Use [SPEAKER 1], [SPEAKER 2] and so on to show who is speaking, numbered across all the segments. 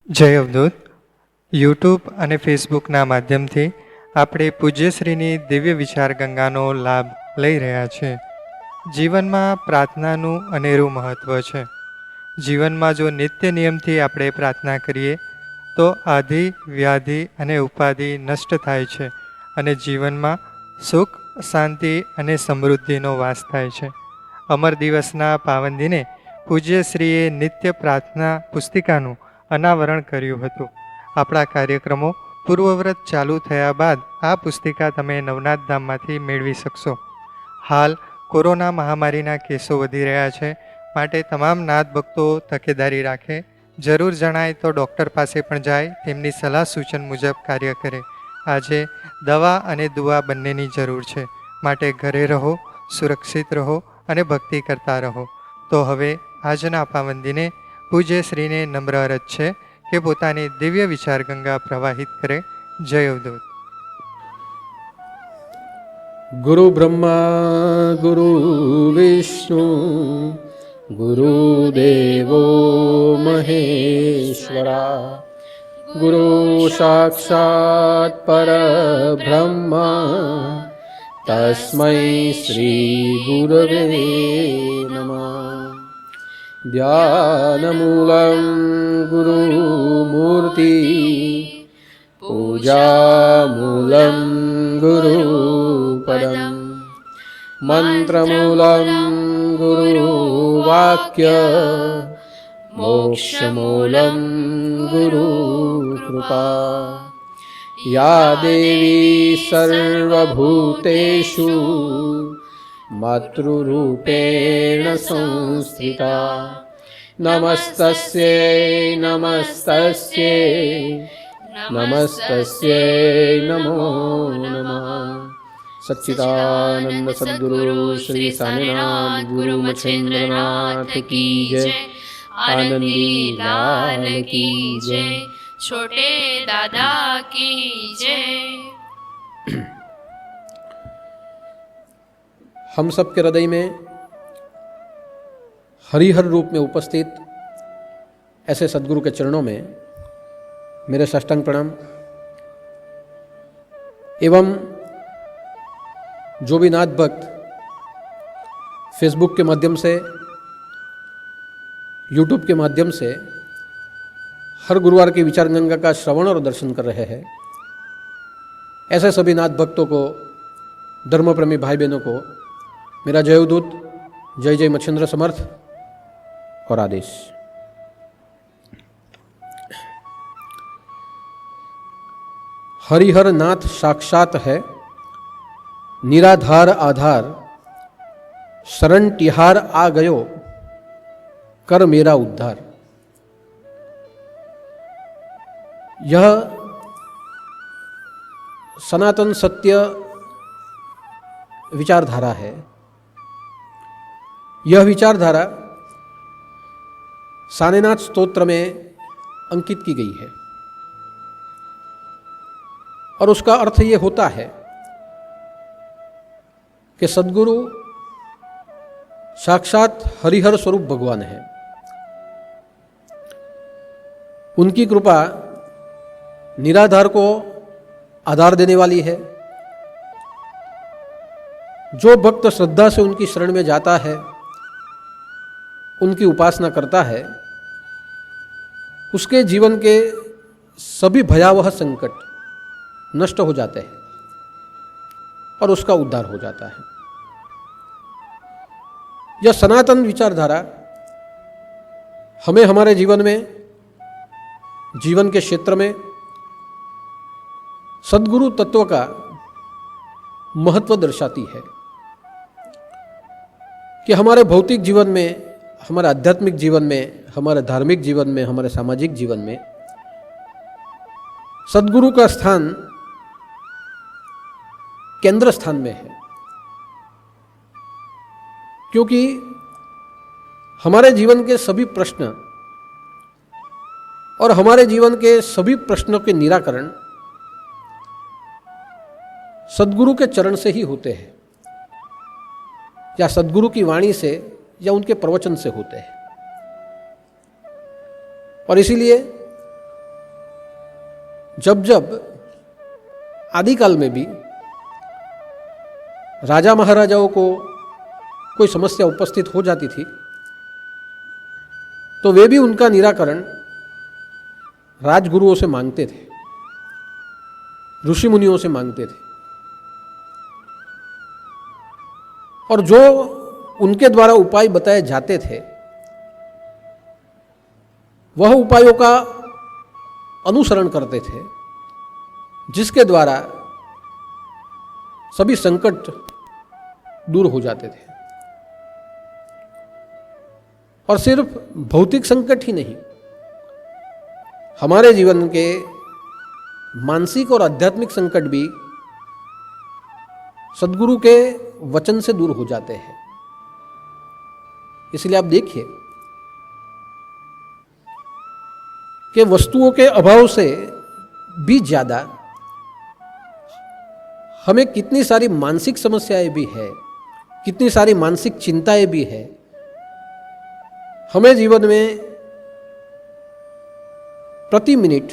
[SPEAKER 1] જય અવધૂત. યુટ્યુબ અને ફેસબુકના માધ્યમથી આપણે પૂજ્યશ્રીની દિવ્ય વિચાર ગંગાનો લાભ લઈ રહ્યા છે. જીવનમાં પ્રાર્થનાનું અનેરું મહત્ત્વ છે. જીવનમાં જો નિત્ય નિયમથી આપણે પ્રાર્થના કરીએ તો આધિ વ્યાધિ અને ઉપાધિ નષ્ટ થાય છે અને જીવનમાં સુખ શાંતિ અને સમૃદ્ધિનો વાસ થાય છે. અમર દિવસના પાવન દિને પૂજ્યશ્રીએ નિત્ય પ્રાર્થના પુસ્તિકાનું અનાવરણ કર્યું હતું. આપણા કાર્યક્રમો પૂર્વવ્રત ચાલુ થયા બાદ આ પુસ્તિકા તમે નવનાથ ધામમાંથી મેળવી શકશો. હાલ કોરોના મહામારીના કેસો વધી રહ્યા છે, માટે તમામ નાથ ભક્તો તકેદારી રાખે. જરૂર જણાય તો ડૉક્ટર પાસે પણ જાય, તેમની સલાહ સૂચન મુજબ કાર્ય કરે. આજે દવા અને દુઆ બંનેની જરૂર છે, માટે ઘરે રહો, સુરક્ષિત રહો અને ભક્તિ કરતા રહો. તો હવે આજના પાવન દિને પૂજ્ય શ્રીને નમ્ર અરજ છે કે પોતાની દિવ્ય વિચાર ગંગા પ્રવાહિત કરે. જય અવધૂત.
[SPEAKER 2] गुरु ब्रह्मा गुरु विष्णु गुरुदेवो महेश्वरा गुरु साक्षात् परब्रह्मा तस्मै श्री गुरवे नमः. ध्यानमूलं गुरुमूर्ति पूजामूलं गुरुपदं मन्त्रमूलं गुरुवाक्य मोक्षमूलं गुरुकृपा. या देवी सर्वभूतेषु मातृरूपेण संस्थिता नमस्तस्यै नमस्तस्यै नमस्तस्यै नमो नमः. सच्चिदानंद सद्गुरु श्री साईनाथ गुरु मच्छेंद्रनाथ की जय. आनंदी लाल की जय.
[SPEAKER 3] छोटे दादा की जय.
[SPEAKER 2] हम सब के हृदय में हरिहर रूप में उपस्थित ऐसे सद्गुरु के चरणों में मेरे साष्टांग प्रणाम. एवं जो भी नाथ भक्त फेसबुक के माध्यम से, यूट्यूब के माध्यम से हर गुरुवार की विचार गंगा का श्रवण और दर्शन कर रहे हैं, ऐसे सभी नाथ भक्तों को, धर्मप्रेमी भाई बहनों को मेरा जय अवधूत, जय जय मच्छिंद्र समर्थ और आदेश. हरिहर नाथ साक्षात है, निराधार आधार, शरण तिहार आ गयो, कर मेरा उद्धार. यह सनातन सत्य विचारधारा है. यह विचारधारा साईनाथ स्तोत्र में अंकित की गई है और उसका अर्थ ये होता है कि सद्गुरु साक्षात हरिहर स्वरूप भगवान है. उनकी कृपा निराधार को आधार देने वाली है. जो भक्त श्रद्धा से उनकी शरण में जाता है, उनकी उपासना करता है, उसके जीवन के सभी भयावह संकट नष्ट हो जाते हैं और उसका उद्धार हो जाता है. यह सनातन विचारधारा हमें हमारे जीवन में, जीवन के क्षेत्र में सद्गुरु तत्व का महत्व दर्शाती है कि हमारे भौतिक जीवन में, हमारे आध्यात्मिक जीवन में, हमारे धार्मिक जीवन में, हमारे सामाजिक जीवन में सद्गुरु का स्थान केंद्र स्थान में है. क्योंकि हमारे जीवन के सभी प्रश्न और हमारे जीवन के सभी प्रश्नों के निराकरण सद्गुरु के चरण से ही होते हैं, या सद्गुरु की वाणी से, या उनके प्रवचन से होते हैं. और इसीलिए जब जब आदिकाल में भी राजा महाराजाओं को कोई समस्या उपस्थित हो जाती थी तो वे भी उनका निराकरण राजगुरुओं से मांगते थे, ऋषि मुनियों से मांगते थे, और जो उनके द्वारा उपाय बताए जाते थे वह उपायों का अनुसरण करते थे, जिसके द्वारा सभी संकट दूर हो जाते थे। और सिर्फ भौतिक संकट ही नहीं, हमारे जीवन के मानसिक और आध्यात्मिक संकट भी सद्गुरु के वचन से दूर हो जाते हैं। इसलिए आप देखिए कि वस्तुओं के अभाव से भी ज्यादा हमें कितनी सारी मानसिक समस्याएं भी है, कितनी सारी मानसिक चिंताएं भी है। हमें जीवन में प्रति मिनट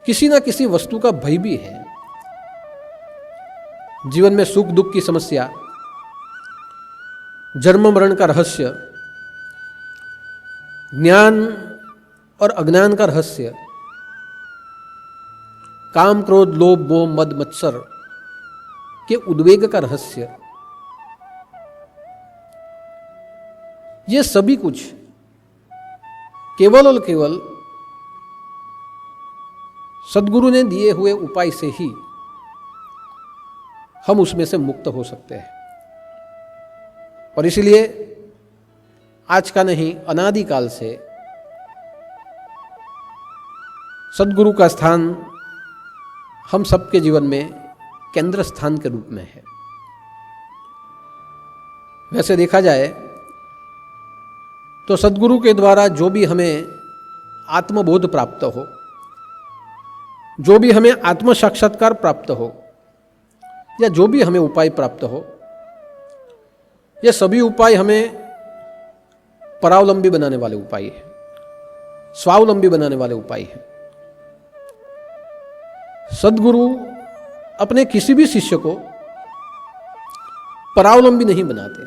[SPEAKER 2] किसी ना किसी वस्तु का भय भी है। जीवन में सुख दुख की समस्या, जन्म मरण का रहस्य, ज्ञान और अज्ञान का रहस्य, काम क्रोध लोभ मोह मद मत्सर के उद्वेग का रहस्य, ये सभी कुछ केवल और केवल सद्गुरु ने दिए हुए उपाय से ही हम उसमें से मुक्त हो सकते हैं। और इसलिए आज का नहीं, अनादिकाल से सद्गुरु का स्थान हम सबके जीवन में केंद्र स्थान के रूप में है। वैसे देखा जाए तो सद्गुरु के द्वारा जो भी हमें आत्मबोध प्राप्त हो, जो भी हमें आत्म साक्षात्कार प्राप्त हो, या जो भी हमें उपाय प्राप्त हो, ये सभी उपाय हमें परावलंबी बनाने वाले उपाय हैं, स्वावलंबी बनाने वाले उपाय हैं। सद्गुरु अपने किसी भी शिष्य को परावलंबी नहीं बनाते,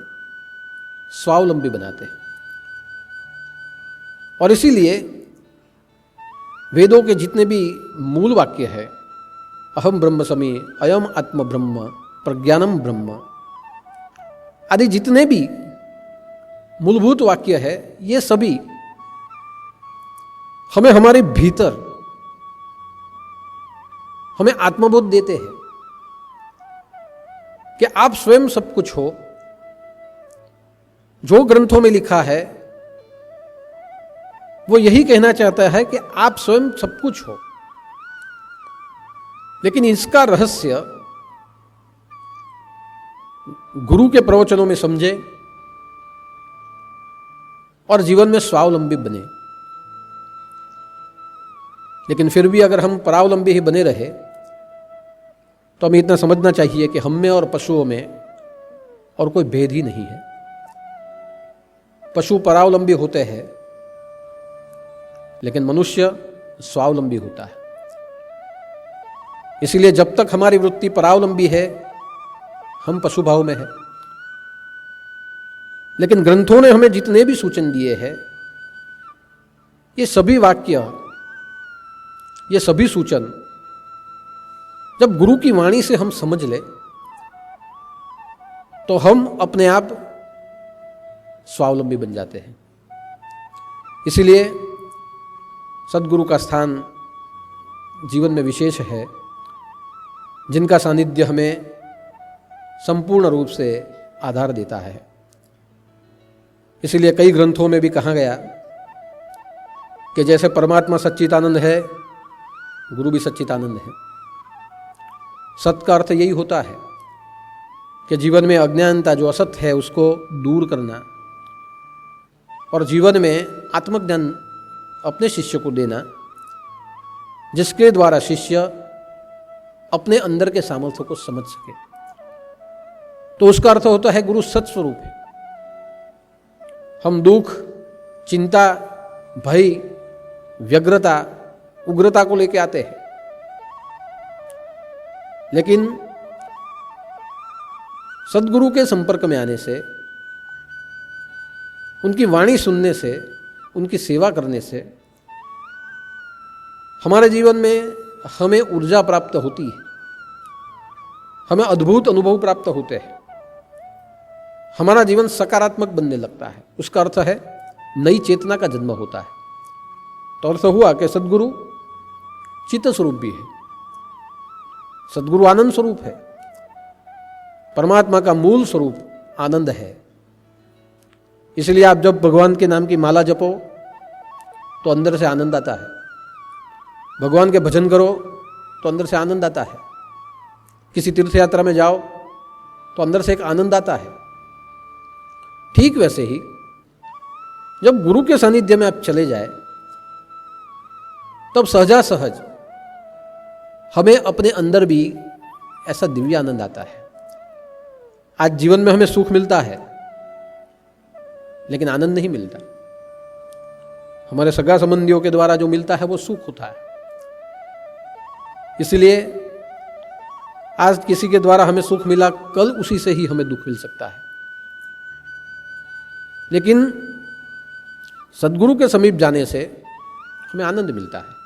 [SPEAKER 2] स्वावलंबी बनाते हैं। और इसीलिए वेदों के जितने भी मूल वाक्य है, अहम ब्रह्मस्मि, अयम आत्म ब्रह्म, प्रज्ञानम ब्रह्म आदि जितने भी मूलभूत वाक्य है, ये सभी हमें हमारे भीतर हमें आत्मबोध देते हैं कि आप स्वयं सब कुछ हो। जो ग्रंथों में लिखा है वो यही कहना चाहता है कि आप स्वयं सब कुछ हो, लेकिन इसका रहस्य गुरु के प्रवचनों में समझे और जीवन में स्वावलंबी बने। लेकिन फिर भी अगर हम परावलंबी ही बने रहे तो हमें इतना समझना चाहिए कि हम में और पशुओं में और कोई भेद ही नहीं है। पशु परावलंबी होते हैं लेकिन मनुष्य स्वावलंबी होता है। इसलिए जब तक हमारी वृत्ति परावलंबी है हम पशु भाव में है। लेकिन ग्रंथों ने हमें जितने भी सूचन दिए हैं, ये सभी वाक्य, ये सभी सूचन जब गुरु की वाणी से हम समझ ले तो हम अपने आप स्वावलंबी बन जाते हैं। इसीलिए सद्गुरु का स्थान जीवन में विशेष है, जिनका सानिध्य हमें संपूर्ण रूप से आधार देता है। इसलिए कई ग्रंथों में भी कहा गया कि जैसे परमात्मा सच्चिदानंद है, गुरु भी सच्चिदानंद है। सत का अर्थ यही होता है कि जीवन में अज्ञानता जो असत है उसको दूर करना और जीवन में आत्मज्ञान अपने शिष्य को देना, जिसके द्वारा शिष्य अपने अंदर के सामर्थ्य को समझ सके। तो उसका अर्थ होता है गुरु सत्स्वरूप है। हम दुख, चिंता, भय, व्यग्रता, उग्रता को लेके आते हैं। लेकिन सद्गुरु के संपर्क में आने से, उनकी वाणी सुनने से, उनकी सेवा करने से हमारे जीवन में हमें ऊर्जा प्राप्त होती है, हमें अद्भुत अनुभव प्राप्त होते हैं, हमारा जीवन सकारात्मक बनने लगता है। उसका अर्थ है नई चेतना का जन्म होता है। तो अर्थ हुआ कि सद्गुरु चित्त स्वरूप भी है, सद्गुरु आनंद स्वरूप है, परमात्मा का मूल स्वरूप आनंद है। इसलिए आप जब भगवान के नाम की माला जपो तो अंदर से आनंद आता है, भगवान के भजन करो तो अंदर से आनंद आता है, किसी तीर्थ यात्रा में जाओ तो अंदर से एक आनंद आता है। ठीक वैसे ही जब गुरु के सानिध्य में आप चले जाए तब सहजा सहज हमें अपने अंदर भी ऐसा दिव्य आनंद आता है। आज जीवन में हमें सुख मिलता है लेकिन आनंद नहीं मिलता। हमारे सगा संबंधियों के द्वारा जो मिलता है वो सुख होता है। इसलिए आज किसी के द्वारा हमें सुख मिला, कल उसी से ही हमें दुख मिल सकता है। लेकिन सद्गुरु के समीप जाने से हमें आनंद मिलता है।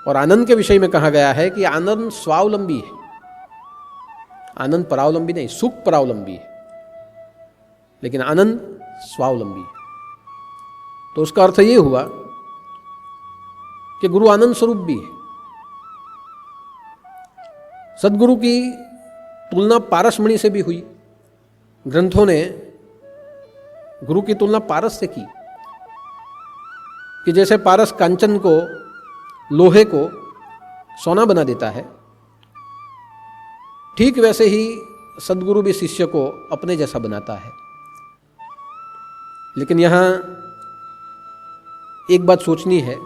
[SPEAKER 2] और आनंद के विषय में कहा गया है कि आनंद स्वावलंबी है, आनंद परावलंबी नहीं, सुख परावलंबी है, लेकिन आनंद स्वावलंबी है। तो उसका अर्थ ये हुआ कि गुरु आनंद स्वरूप भी है। सद्गुरु की तुलना पारसमणि से भी हुई। ग्रंथों ने गुरु की तुलना पारस से की कि जैसे पारस कांचन को, लोहे को सोना बना देता है, ठीक वैसे ही सद्गुरु भी शिष्य को अपने जैसा बनाता है। लेकिन यहां एक बात सोचनी है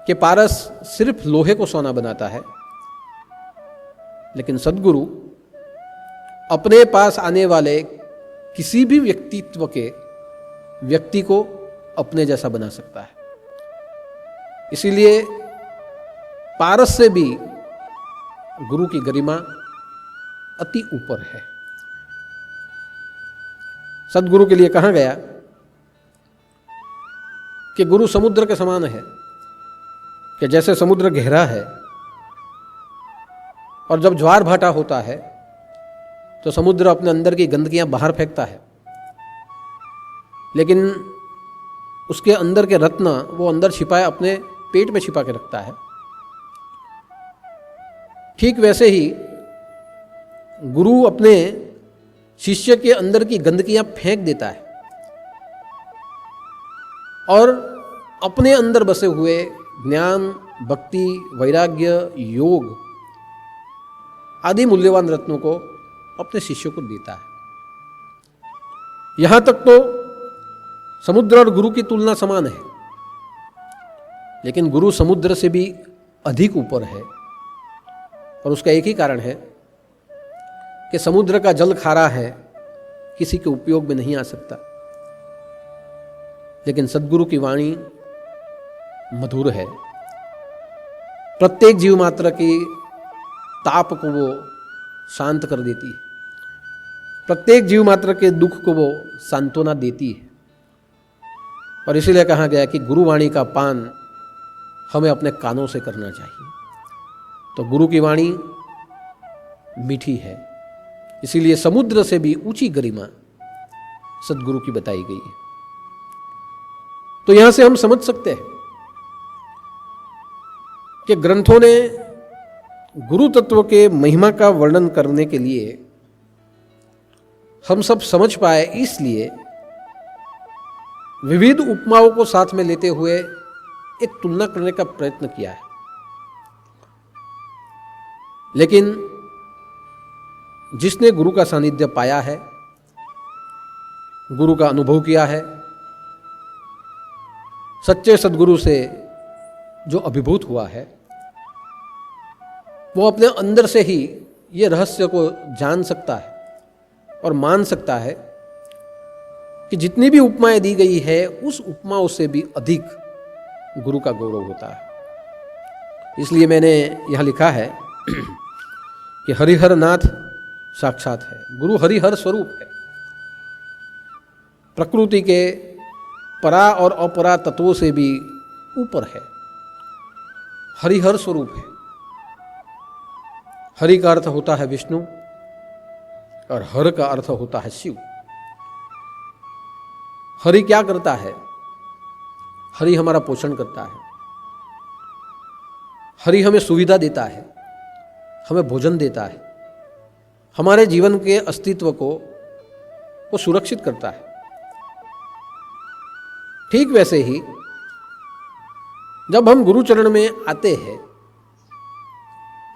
[SPEAKER 2] कि पारस सिर्फ लोहे को सोना बनाता है, लेकिन सद्गुरु अपने पास आने वाले किसी भी व्यक्ति को अपने जैसा बना सकता है। इसीलिए पारस से भी गुरु की गरिमा अति ऊपर है। सद्गुरु के लिए कहा गया कि गुरु समुद्र के समान है, कि जैसे समुद्र गहरा है और जब ज्वार भाटा होता है तो समुद्र अपने अंदर की गंदगियां बाहर फेंकता है, लेकिन उसके अंदर के रत्न वो अंदर छिपाए, अपने पेट में छिपा के रखता है। ठीक वैसे ही गुरु अपने शिष्य के अंदर की गंदगियां फेंक देता है और अपने अंदर बसे हुए ज्ञान, भक्ति, वैराग्य, योग आदि मूल्यवान रत्नों को अपने शिष्यों को देता है। यहां तक तो समुद्र और गुरु की तुलना समान है, लेकिन गुरु समुद्र से भी अधिक ऊपर है। और उसका एक ही कारण है कि समुद्र का जल खारा है, किसी के उपयोग में नहीं आ सकता, लेकिन सद्गुरु की वाणी मधुर है। प्रत्येक जीव मात्र की ताप को वो शांत कर देती है, प्रत्येक जीव मात्र के दुख को वो सांत्वना देती है। और इसीलिए कहा गया कि गुरुवाणी का पान हमें अपने कानों से करना चाहिए। तो गुरु की वाणी मीठी है, इसीलिए समुद्र से भी ऊंची गरिमा सद्गुरु की बताई गई है। तो यहां से हम समझ सकते हैं कि ग्रंथों ने गुरु तत्व के महिमा का वर्णन करने के लिए हम सब समझ पाए, इसलिए विविध उपमाओं को साथ में लेते हुए एक तुलना करने का प्रयत्न किया है। लेकिन जिसने गुरु का सानिध्य पाया है, गुरु का अनुभव किया है, सच्चे सद्गुरु से जो अभिभूत हुआ है, वो अपने अंदर से ही ये रहस्य को जान सकता है और मान सकता है कि जितनी भी उपमाएं दी गई है उस उपमाओं से भी अधिक गुरु का गौरव होता है। इसलिए मैंने यहाँ लिखा है कि हरिहर नाथ साक्षात है, गुरु हरिहर स्वरूप है, प्रकृति के परा और अपरा तत्वों से भी ऊपर है, हरिहर स्वरूप है। हरि का अर्थ होता है विष्णु और हर का अर्थ होता है शिव। हरि क्या करता है? हरि हमारा पोषण करता है, हरि हमें सुविधा देता है, हमें भोजन देता है, हमारे जीवन के अस्तित्व को वो सुरक्षित करता है। ठीक वैसे ही जब हम गुरुचरण में आते हैं,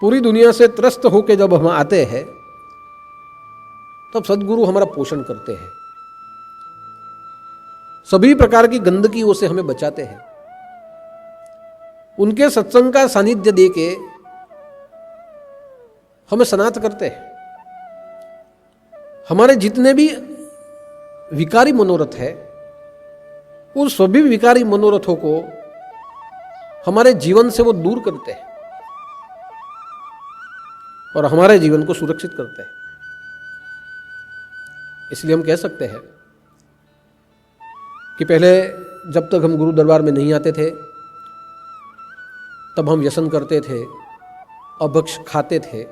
[SPEAKER 2] पूरी दुनिया से त्रस्त होकर जब हम आते हैं, तब सद्गुरु हमारा पोषण करते हैं, सभी प्रकार की गंदगियों से हमें बचाते हैं, उनके सत्संग का सानिध्य देके हमें सनात करते हैं। हमारे जितने भी विकारी मनोरथ है, उन सभी विकारी मनोरथों को हमारे जीवन से वो दूर करते हैं और हमारे जीवन को सुरक्षित करते हैं। इसलिए हम कह सकते हैं कि पहले जब तक हम गुरु दरबार में नहीं आते थे, तब हम व्यसन करते थे, अभक्ष खाते थे,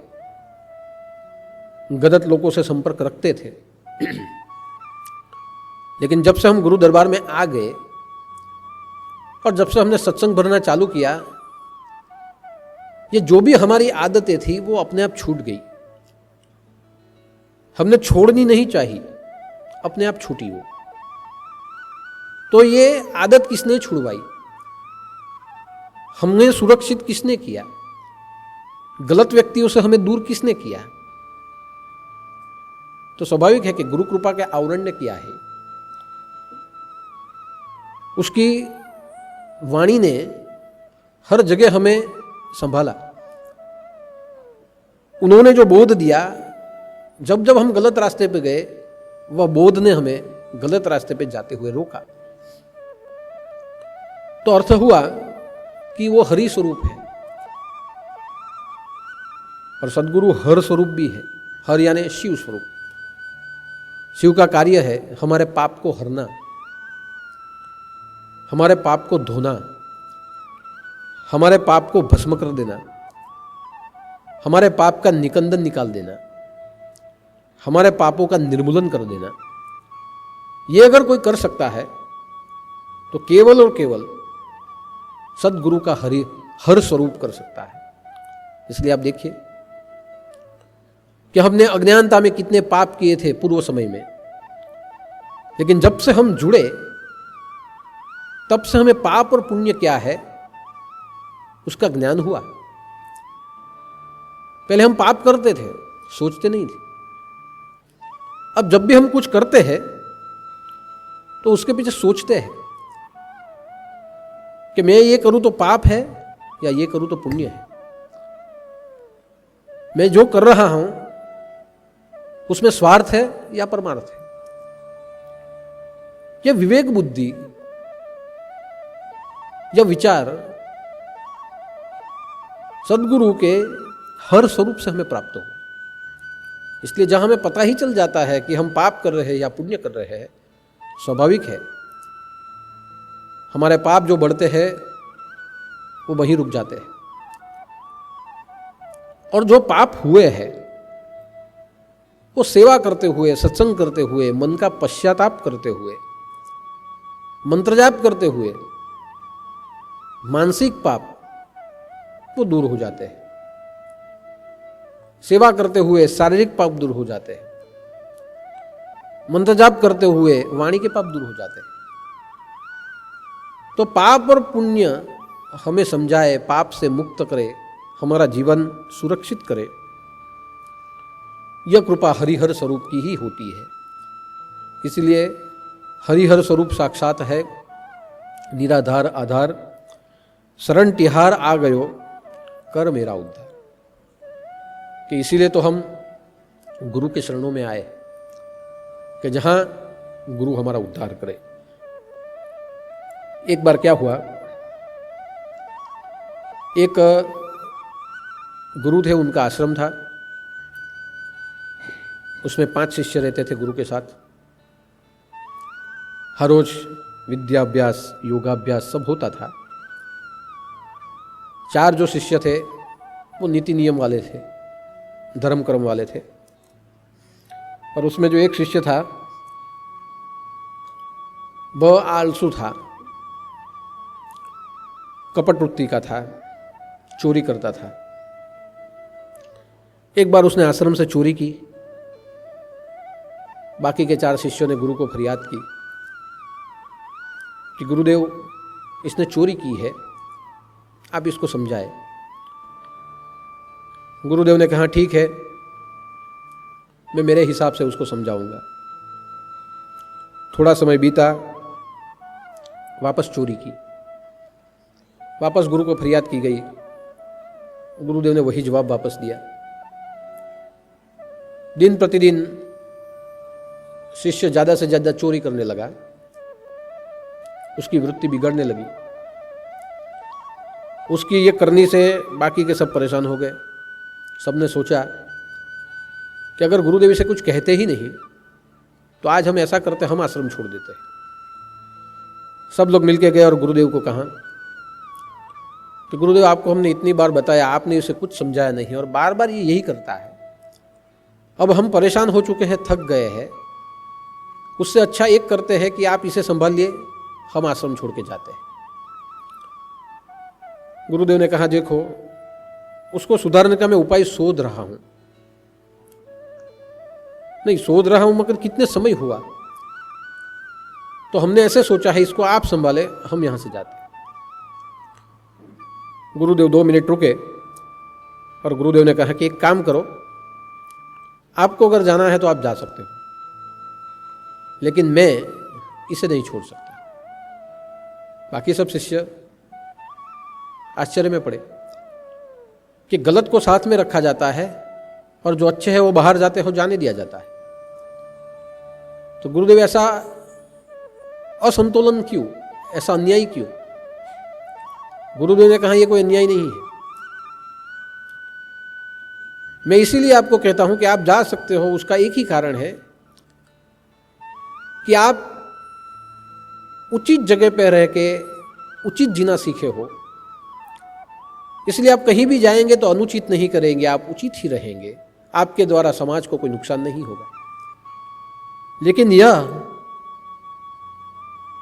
[SPEAKER 2] गलत लोगों से संपर्क रखते थे। लेकिन जब से हम गुरु दरबार में आ गए और जब से हमने सत्संग भरना चालू किया, ये जो भी हमारी आदतें थी वो अपने आप छूट गई। हमने छोड़नी नहीं चाहिए, अपने आप छूटी वो। तो ये आदत किसने छुड़वाई? हमने सुरक्षित किसने किया? गलत व्यक्तियों से हमें दूर किसने किया? तो स्वाभाविक है कि गुरु कृपा के आवरण ने किया है। उसकी वाणी ने हर जगह हमें संभाला। उन्होंने जो बोध दिया, जब जब हम गलत रास्ते पे गए, वह बोध ने हमें गलत रास्ते पे जाते हुए रोका। तो अर्थ हुआ कि वो हरि स्वरूप है और सद्गुरु हर स्वरूप भी है। हर यानी शिव स्वरूप। शिव का कार्य है हमारे पाप को हरना, हमारे पाप को धोना, हमारे पाप को भस्म कर देना, हमारे पाप का निकंदन निकाल देना, हमारे पापों का निर्मूलन कर देना। ये अगर कोई कर सकता है तो केवल और केवल सद्गुरु का हर स्वरूप कर सकता है। इसलिए आप देखिए कि हमने अज्ञानता में कितने पाप किए थे पूर्व समय में, लेकिन जब से हम जुड़े तब से हमें पाप और पुण्य क्या है उसका ज्ञान हुआ। पहले हम पाप करते थे, सोचते नहीं थे। अब जब भी हम कुछ करते हैं तो उसके पीछे सोचते हैं कि मैं ये करूं तो पाप है या ये करूं तो पुण्य है। मैं जो कर रहा हूं उसमें स्वार्थ है या परमार्थ है। यह विवेक बुद्धि या विचार सद्गुरु के हर स्वरूप से हमें प्राप्त हो। इसलिए जहां हमें पता ही चल जाता है कि हम पाप कर रहे हैं या पुण्य कर रहे हैं, स्वाभाविक है हमारे पाप जो बढ़ते हैं वो वहीं रुक जाते हैं, और जो पाप हुए हैं वो सेवा करते हुए, सत्संग करते हुए, मन का पश्चाताप करते हुए, मंत्रजाप करते हुए मानसिक पाप वो दूर हो जाते हैं। सेवा करते हुए शारीरिक पाप दूर हो जाते हैं, मंत्रजाप करते हुए वाणी के पाप दूर हो जाते हैं। तो पाप और पुण्य हमें समझाए, पाप से मुक्त करे, हमारा जीवन सुरक्षित करे, यह कृपा हरिहर स्वरूप की ही होती है। इसलिए हरिहर स्वरूप साक्षात है, निराधार आधार, शरण तिहार आ गयो कर मेरा उद्धार। कि इसीलिए तो हम गुरु के शरणों में आए कि जहां गुरु हमारा उद्धार करे। एक बार क्या हुआ एक गुरु थे, उनका आश्रम था, उसमें 5 शिष्य रहते थे गुरु के साथ। हर रोज विद्याभ्यास, योगाभ्यास सब होता था। 4 जो शिष्य थे वो नीति नियम वाले थे, धर्म कर्म वाले थे, और उसमें जो एक शिष्य था वह आलसू था, कपट वृत्ति का था, चोरी करता था। एक बार उसने आश्रम से चोरी की। बाकी के 4 शिष्यों ने गुरु को फरियाद की कि गुरुदेव, इसने चोरी की है, आप इसको समझाएं। गुरुदेव ने कहा ठीक है, मैं मेरे हिसाब से उसको समझाऊंगा। थोड़ा समय बीता, वापस चोरी की, वापस गुरु को फरियाद की गई। गुरुदेव ने वही जवाब वापस दिया। दिन प्रतिदिन शिष्य ज़्यादा से ज़्यादा चोरी करने लगा, उसकी वृत्ति बिगड़ने लगी। उसकी ये करनी से बाकी के सब परेशान हो गए। सबने सोचा कि अगर गुरुदेव इसे कुछ कहते ही नहीं तो आज हम ऐसा करते, हम आश्रम छोड़ देते। सब लोग मिलके गए और गुरुदेव को कहा कि गुरुदेव, आपको हमने इतनी बार बताया, आपने इसे कुछ समझाया नहीं और बार बार ये यही करता है। अब हम परेशान हो चुके हैं, थक गए हैं। उससे अच्छा एक करते हैं कि आप इसे संभालिए, हम आश्रम छोड़ के जाते हैं। गुरुदेव ने कहा देखो, उसको सुधारने का मैं उपाय शोध रहा हूं। नहीं शोध रहा हूं, मगर कितने समय हुआ, तो हमने ऐसे सोचा है इसको आप संभाले, हम यहां से जाते हैं। गुरुदेव 2 मिनट रुके और गुरुदेव ने कहा कि एक काम करो, आपको अगर जाना है तो आप जा सकते हो, लेकिन मैं इसे नहीं छोड़ सकता। बाकी सब शिष्य आश्चर्य में पड़े कि गलत को साथ में रखा जाता है और जो अच्छे हैं वो बाहर जाते हो जाने दिया जाता है। तो गुरुदेव ऐसा असंतुलन क्यों, ऐसा अन्याय क्यों? गुरुदेव ने कहा ये कोई अन्याय नहीं है, मैं इसीलिए आपको कहता हूं कि आप जा सकते हो। उसका एक ही कारण है कि आप उचित जगह पर रह के उचित जीना सीखे हो, इसलिए आप कहीं भी जाएंगे तो अनुचित नहीं करेंगे, आप उचित ही रहेंगे। आपके द्वारा समाज को कोई नुकसान नहीं होगा। लेकिन यह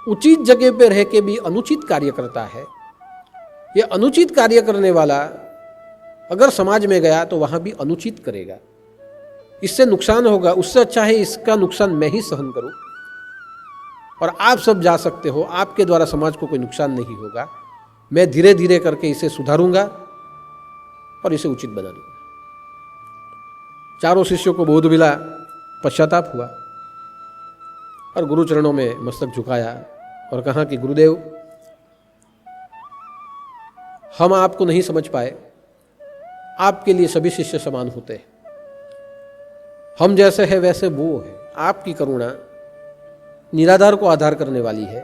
[SPEAKER 2] उचित जगह पर रह के भी अनुचित कार्य करता है। यह अनुचित कार्य करने वाला अगर समाज में गया तो वहां भी अनुचित करेगा, इससे नुकसान होगा। उससे अच्छा है इसका नुकसान मैं ही सहन करूं और आप सब जा सकते हो, आपके द्वारा समाज को कोई नुकसान नहीं होगा। मैं धीरे धीरे करके इसे सुधारूंगा और इसे उचित बना दूंगा। 4 शिष्यों को बोध मिला, पश्चाताप हुआ और गुरु चरणों में मस्तक झुकाया और कहा कि गुरुदेव, हम आपको नहीं समझ पाए, आपके लिए सभी शिष्य समान होते हैं। हम जैसे हैं वैसे वो है। आपकी करुणा निराधार को आधार करने वाली है,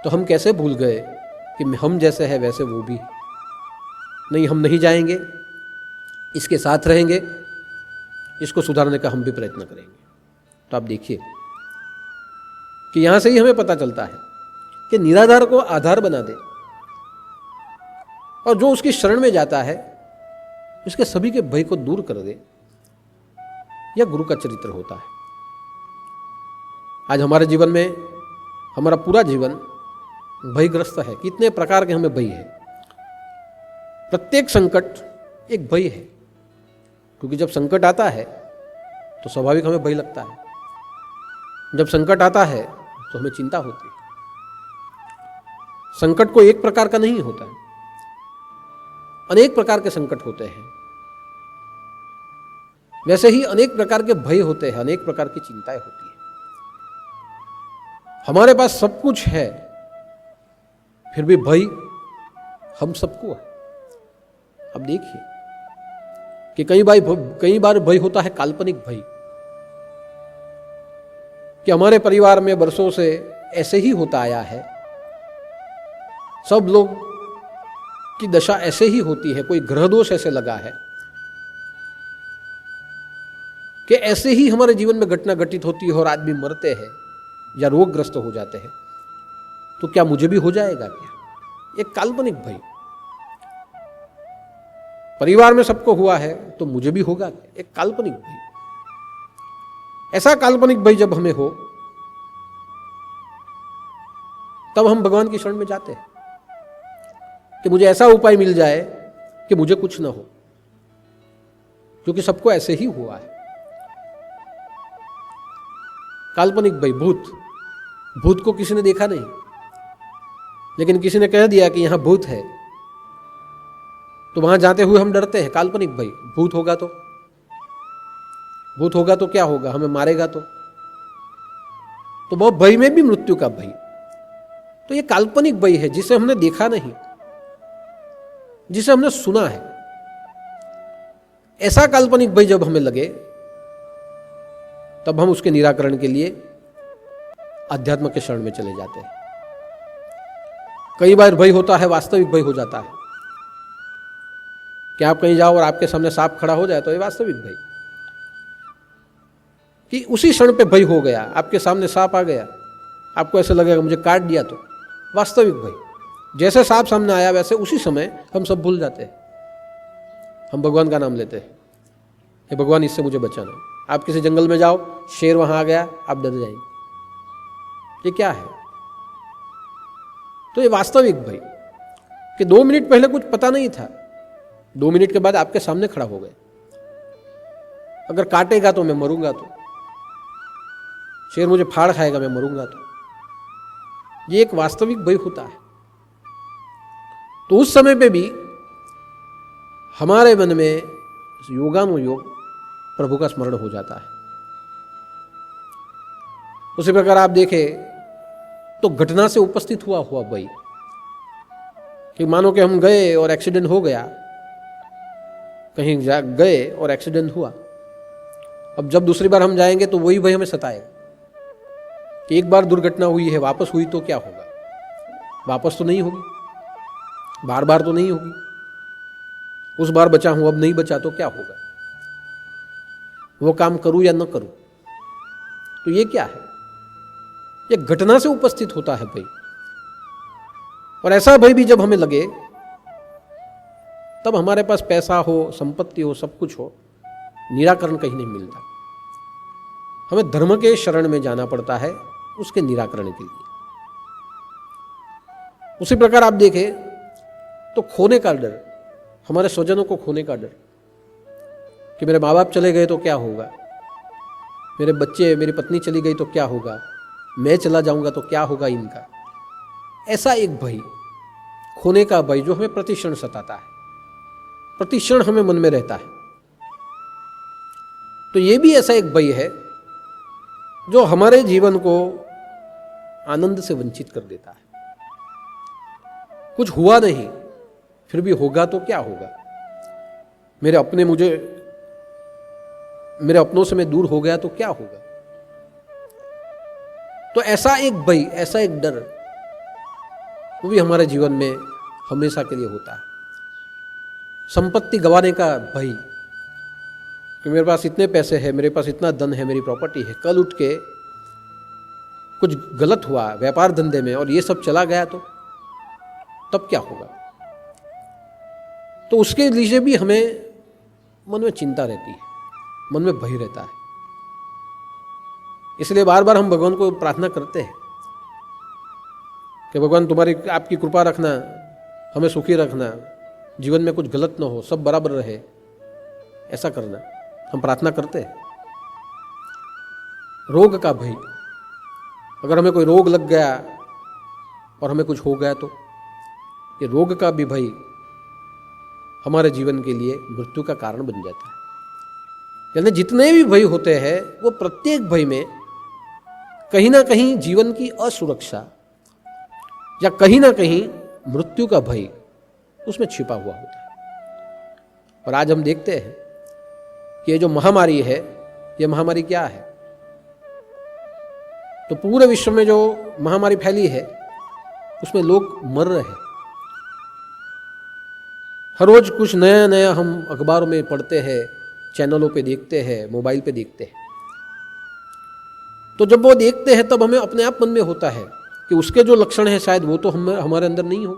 [SPEAKER 2] तो हम कैसे भूल गए कि हम जैसे हैं वैसे वो भी। नहीं, हम नहीं जाएंगे, इसके साथ रहेंगे, इसको सुधारने का हम भी प्रयत्न करेंगे। तो आप देखिए कि यहां से ही हमें पता चलता है कि निराधार को आधार बना दे और जो उसकी शरण में जाता है उसके सभी के भय को दूर कर दे, यह गुरु का चरित्र होता है। आज हमारे जीवन में हमारा पूरा जीवन भयग्रस्त है। कितने प्रकार के हमें भय है। प्रत्येक संकट एक भय है, क्योंकि जब संकट आता है तो स्वाभाविक हमें भय लगता है। जब संकट आता है तो हमें चिंता होती है। संकट को एक प्रकार का नहीं होता है, अनेक प्रकार के संकट होते हैं। वैसे ही अनेक प्रकार के भय होते हैं, अनेक प्रकार की चिंताएं होती है। हमारे पास सब कुछ है, फिर भी भय हम सबको है। अब देखिए कि कई बार भय होता है काल्पनिक भय, कि हमारे परिवार में वर्षों से ऐसे ही होता आया है। सब लोग की दशा ऐसे ही होती है, कोई ग्रह दोष ऐसे लगा है कि ऐसे ही हमारे जीवन में घटना घटित होती है और आदमी मरते हैं या रोगग्रस्त हो जाते हैं, तो क्या मुझे भी हो जाएगा क्या? एक काल्पनिक भय। परिवार में सबको हुआ है तो मुझे भी होगा क्या? एक काल्पनिक भय। ऐसा काल्पनिक भय जब हमें हो तब हम भगवान की शरण में जाते हैं कि मुझे ऐसा उपाय मिल जाए कि मुझे कुछ ना हो, क्योंकि सबको ऐसे ही हुआ है। काल्पनिक भय, भूत को किसी ने देखा नहीं, लेकिन किसी ने कह दिया कि यहां भूत है, तो वहां जाते हुए हम डरते हैं। काल्पनिक भय, भूत होगा तो क्या होगा, हमें मारेगा तो वो भय में भी मृत्यु का भय। तो ये काल्पनिक भय है जिसे हमने देखा नहीं, जिसे हमने सुना है। ऐसा काल्पनिक भय जब हमें लगे तब हम उसके निराकरण के लिए अध्यात्म के शरण में चले जाते हैं। कई बार भय होता है वास्तविक भय हो जाता है कि आप कहीं जाओ और आपके सामने सांप खड़ा हो जाए, तो ये वास्तविक भय कि उसी क्षण पे भय हो गया, आपके सामने सांप आ गया, आपको ऐसा लगेगा मुझे काट दिया, तो वास्तविक भय। जैसे सांप सामने आया वैसे उसी समय हम सब भूल जाते हैं, हम भगवान का नाम लेते हैं, हे भगवान इससे मुझे बचाना। आप किसी जंगल में जाओ, शेर वहां आ गया, आप डर जाएंगे, ये क्या है? तो ये वास्तविक भय कि 2 मिनट पहले कुछ पता नहीं था, 2 मिनट के बाद आपके सामने खड़ा हो गया। अगर काटेगा तो मैं मरूंगा, तो शेर मुझे फाड़ खाएगा, मैं मरूंगा, तो ये एक वास्तविक भय होता है। तो उस समय पे भी हमारे मन में योगानुयोग प्रभु का स्मरण हो जाता है। उसी प्रकार आप देखें तो घटना से उपस्थित हुआ भय कि मानो कि हम गए और एक्सीडेंट हो गया, कहीं गए और एक्सीडेंट हुआ। अब जब दूसरी बार हम जाएंगे तो वही भय हमें सताएगा कि एक बार दुर्घटना हुई है, वापस हुई तो क्या होगा? वापस तो नहीं होगी, बार बार तो नहीं होगी। उस बार बचा हूं, अब नहीं बचा तो क्या होगा? वो काम करूं या न करूं? तो ये क्या है? ये घटना से उपस्थित होता है भय। और ऐसा भय भी जब हमें लगे तब हमारे पास पैसा हो, संपत्ति हो, सब कुछ हो, निराकरण कहीं नहीं मिलता। हमें धर्म के शरण में जाना पड़ता है उसके निराकरण के लिए। उसी प्रकार आप देखें तो खोने का डर, हमारे स्वजनों को खोने का डर कि मेरे माँ बाप चले गए तो क्या होगा, मेरे बच्चे, मेरी पत्नी चली गई तो क्या होगा, मैं चला जाऊंगा तो क्या होगा इनका। ऐसा एक भय, खोने का भय जो हमें प्रतिक्षण सताता है, प्रतिक्षण हमें मन में रहता है। तो ये भी ऐसा एक भय है जो हमारे जीवन को आनंद से वंचित कर देता है। कुछ हुआ नहीं, फिर भी होगा तो क्या होगा, मेरे अपनों से मैं दूर हो गया तो क्या होगा। तो ऐसा एक भय, ऐसा एक डर, वो भी हमारे जीवन में हमेशा के लिए होता है। संपत्ति गंवाने का भय कि मेरे पास इतने पैसे हैं, मेरे पास इतना धन है, मेरी प्रॉपर्टी है, कल उठ के कुछ गलत हुआ व्यापार धंधे में और ये सब चला गया तो तब क्या होगा। तो उसके लिए भी हमें मन में चिंता रहती है, मन में भय रहता है। इसलिए बार बार हम भगवान को प्रार्थना करते हैं कि भगवान तुम्हारी आपकी कृपा रखना, हमें सुखी रखना, जीवन में कुछ गलत ना हो, सब बराबर रहे, ऐसा करना हम प्रार्थना करते हैं। रोग का भय, अगर हमें कोई रोग लग गया और हमें कुछ हो गया तो ये रोग का भी भय हमारे जीवन के लिए मृत्यु का कारण बन जाता है। यानी जितने भी भय होते हैं वो प्रत्येक भय में कहीं ना कहीं जीवन की असुरक्षा या कहीं ना कहीं मृत्यु का भय उसमें छिपा हुआ होता है। और आज हम देखते हैं कि ये जो महामारी है, ये महामारी क्या है? तो पूरे विश्व में जो महामारी फैली है उसमें लोग मर रहे हैं। हर रोज कुछ नया नया हम अखबारों में पढ़ते हैं, चैनलों पे देखते हैं, मोबाइल पे देखते हैं। तो जब वो देखते हैं तब हमें अपने आप मन में होता है कि उसके जो लक्षण हैं शायद वो तो हमारे अंदर नहीं हो।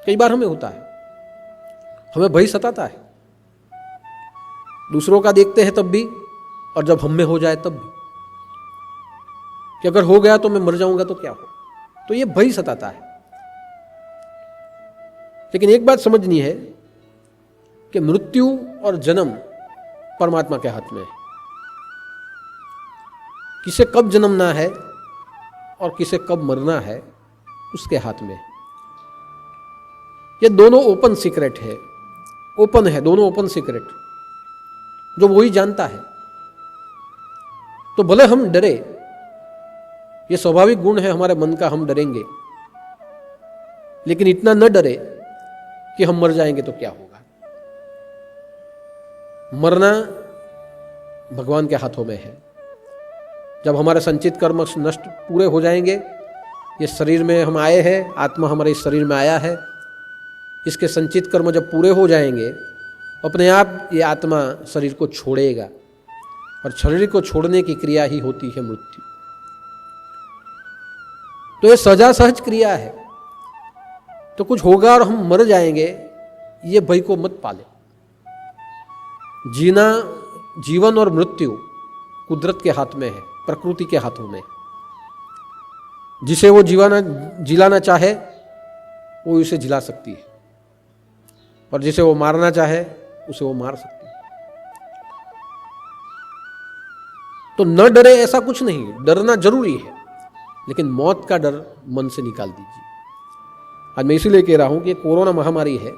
[SPEAKER 2] कई बार हमें होता है, हमें भय सताता है, दूसरों का देखते हैं तब भी, और जब हम में हो जाए तब भी, कि अगर हो गया तो मैं मर जाऊंगा तो क्या हो। तो ये भय सताता है। लेकिन एक बात समझनी है कि मृत्यु और जन्म परमात्मा के हाथ में है। किसे कब जन्मना है और किसे कब मरना है उसके हाथ में। ये दोनों ओपन सीक्रेट है, ओपन है, दोनों ओपन सीक्रेट, जो वही जानता है। तो भले हम डरे, ये स्वाभाविक गुण है हमारे मन का, हम डरेंगे, लेकिन इतना न डरे कि हम मर जाएंगे तो क्या होगा। मरना भगवान के हाथों में है। जब हमारे संचित कर्म नष्ट पूरे हो जाएंगे, ये शरीर में हम आए हैं, आत्मा हमारे इस शरीर में आया है, इसके संचित कर्म जब पूरे हो जाएंगे, अपने आप ये आत्मा शरीर को छोड़ेगा, और शरीर को छोड़ने की क्रिया ही होती है मृत्यु। तो ये सजा सहज क्रिया है। तो कुछ होगा और हम मर जाएंगे, ये भय को मत पाले। जीना, जीवन और मृत्यु कुदरत के हाथ में है, प्रकृति के हाथों में। जिसे वो जिलाना चाहे वो इसे जिला सकती है, और जिसे वो मारना चाहे उसे वो मार सकती है। तो न डरे ऐसा कुछ नहीं, डरना जरूरी है, लेकिन मौत का डर मन से निकाल दीजिए। आज मैं इसीलिए कह रहा हूं कि कोरोना महामारी है,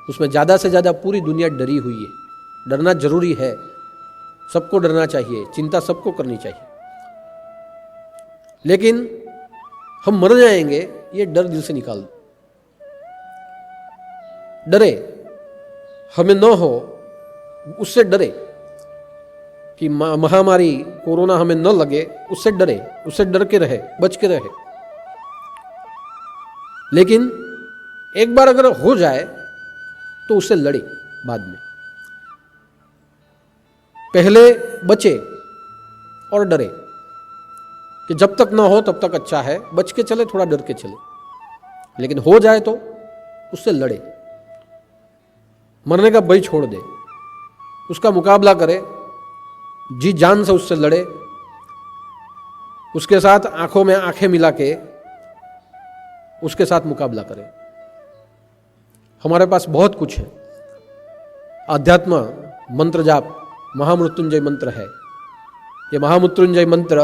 [SPEAKER 2] उसमें ज़्यादा से ज़्यादा पूरी दुनिया डरी हुई है। डरना जरूरी है, सबको डरना चाहिए, चिंता सबको करनी चाहिए, लेकिन हम मर जाएंगे ये डर दिल से निकाल दो। डरे हमें न हो, उससे डरे कि महामारी कोरोना हमें न लगे, उससे डरे, उससे डर के रहे, बच के रहे। लेकिन एक बार अगर हो जाए तो उससे लड़े बाद में। पहले बचे और डरे कि जब तक ना हो तब तक अच्छा है, बच के चले, थोड़ा डर के चले। लेकिन हो जाए तो उससे लड़े, मरने का भय छोड़ दे, उसका मुकाबला करे, जी जान से उससे लड़े, उसके साथ आंखों में आंखें मिला के उसके साथ मुकाबला करे। हमारे पास बहुत कुछ है। आध्यात्म मंत्र जाप महामृत्युंजय मंत्र है। ये महामृत्युंजय मंत्र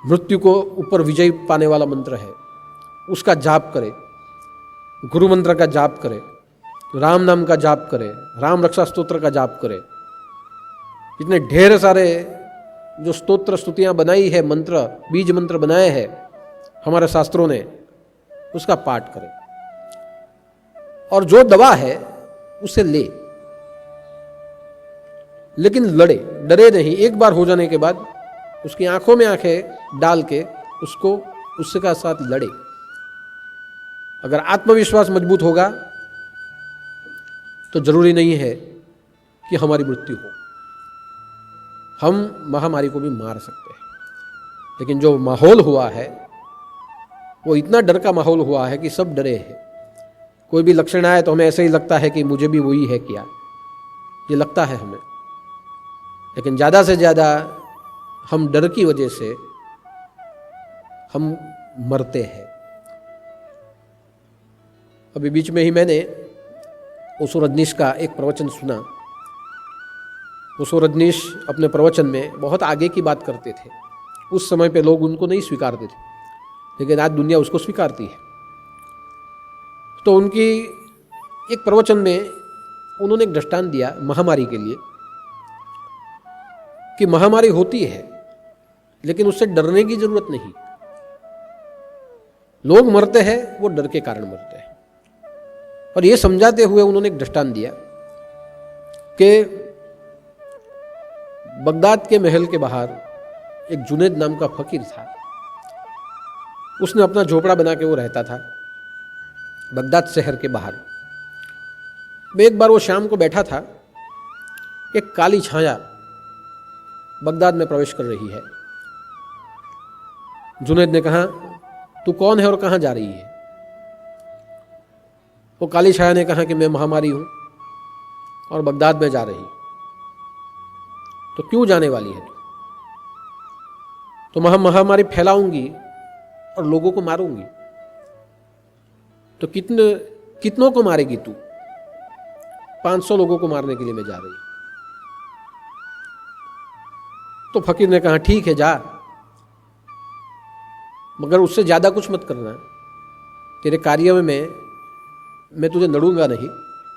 [SPEAKER 2] मृत्यु को ऊपर विजय पाने वाला मंत्र है। उसका जाप करे, गुरु मंत्र का जाप करे, राम नाम का जाप करे, राम रक्षा स्तोत्र का जाप करे। इतने ढेर सारे जो स्तोत्र स्तुतियां बनाई है, मंत्र, बीज मंत्र बनाए हैं हमारे शास्त्रों ने, उसका पाठ करें। और जो दवा है उसे ले, लेकिन लड़े, डरे नहीं। एक बार हो जाने के बाद उसकी आंखों में आंखें डाल के उसको उससे का साथ लड़े। अगर आत्मविश्वास मजबूत होगा तो जरूरी नहीं है कि हमारी मृत्यु हो। हम महामारी को भी मार सकते हैं, लेकिन जो माहौल हुआ है वो इतना डर का माहौल हुआ है कि सब डरे हैं। कोई भी लक्षण आए तो हमें ऐसे ही लगता है कि मुझे भी वही है क्या, ये लगता है हमें। लेकिन ज़्यादा से ज़्यादा हम डर की वजह से हम मरते हैं। अभी बीच में ही मैंने ओशो रजनीश का एक प्रवचन सुना। ओशो रजनीश अपने प्रवचन में बहुत आगे की बात करते थे। उस समय पे लोग उनको नहीं स्वीकारते थे, लेकिन आज दुनिया उसको स्वीकारती है। तो उनकी एक प्रवचन में उन्होंने एक दृष्टांत दिया महामारी के लिए, कि महामारी होती है लेकिन उससे डरने की जरूरत नहीं। लोग मरते हैं वो डर के कारण मरते हैं। और ये समझाते हुए उन्होंने एक दृष्टांत दिया कि बगदाद के महल के बाहर एक जुनैद नाम का फकीर था। उसने अपना झोपड़ा बना के वो रहता था। बगदाद शहर के बाहर। एक बार वो शाम को बैठा था, एक काली छाया बगदाद में प्रवेश कर रही है। जुनैद ने कहा, तू कौन है और कहाँ जा रही है? वो काली छाया ने कहा कि मैं महामारी हूँ और बगदाद में जा रही। तो क्यों जाने वाली है? तो महामारी फैलाऊंगी और लोगों को मारूंगी। तो कितनों को मारेगी तू? 500 लोगों को मारने के लिए मैं जा रही। तो फकीर ने कहा, ठीक है जा, मगर उससे ज्यादा कुछ मत करना। तेरे कार्य में मैं तुझे लड़ूंगा नहीं,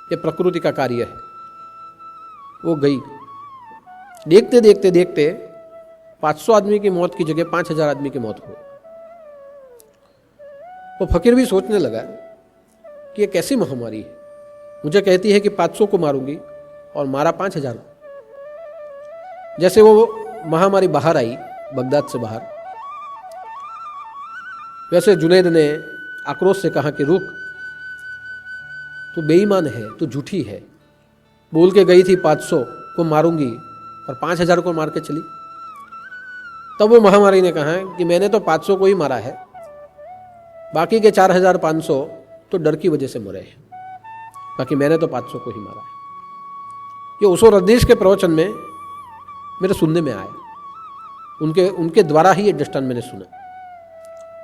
[SPEAKER 2] ये प्रकृति का कार्य है। वो गई। देखते देखते देखते 500 आदमी की मौत की जगह 5000 आदमी की मौत हो। तो फकीर भी सोचने लगा कि ये कैसी महामारी है, मुझे कहती है कि 500 को मारूंगी और मारा 5000 को। जैसे वो महामारी बाहर आई बगदाद से बाहर, वैसे जुनैद ने आक्रोश से कहा कि रुक, तू बेईमान है, तू झूठी है। बोल के गई थी 500 को मारूंगी और 5000 को मार के चली। तब वो महामारी ने कहा कि मैंने तो 500 को ही मारा है, बाकी के 4500 तो डर की वजह से मरे हैं, बाकी मैंने तो 500 को ही मारा है। ये उसो रदीश के प्रवचन में मेरे सुनने में आया, उनके द्वारा ही ये दृष्टांत मैंने सुना।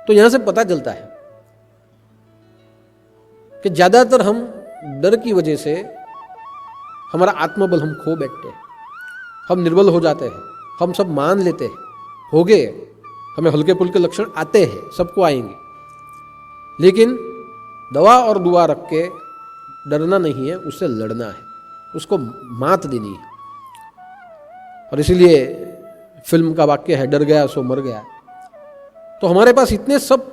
[SPEAKER 2] तो यहां से पता चलता है कि ज्यादातर हम डर की वजह से हमारा आत्मबल हम खो बैठते हैं, हम निर्बल हो जाते हैं, हम सब मान लेते हैं, हो गए, हमें हल्के पुल्के लक्षण आते हैं, सबको आएंगे। लेकिन दवा और दुआ रख के डरना नहीं है, उससे लड़ना है, उसको मात देनी है। और इसीलिए फिल्म का वाक्य है, डर गया सो मर गया। तो हमारे पास इतने सब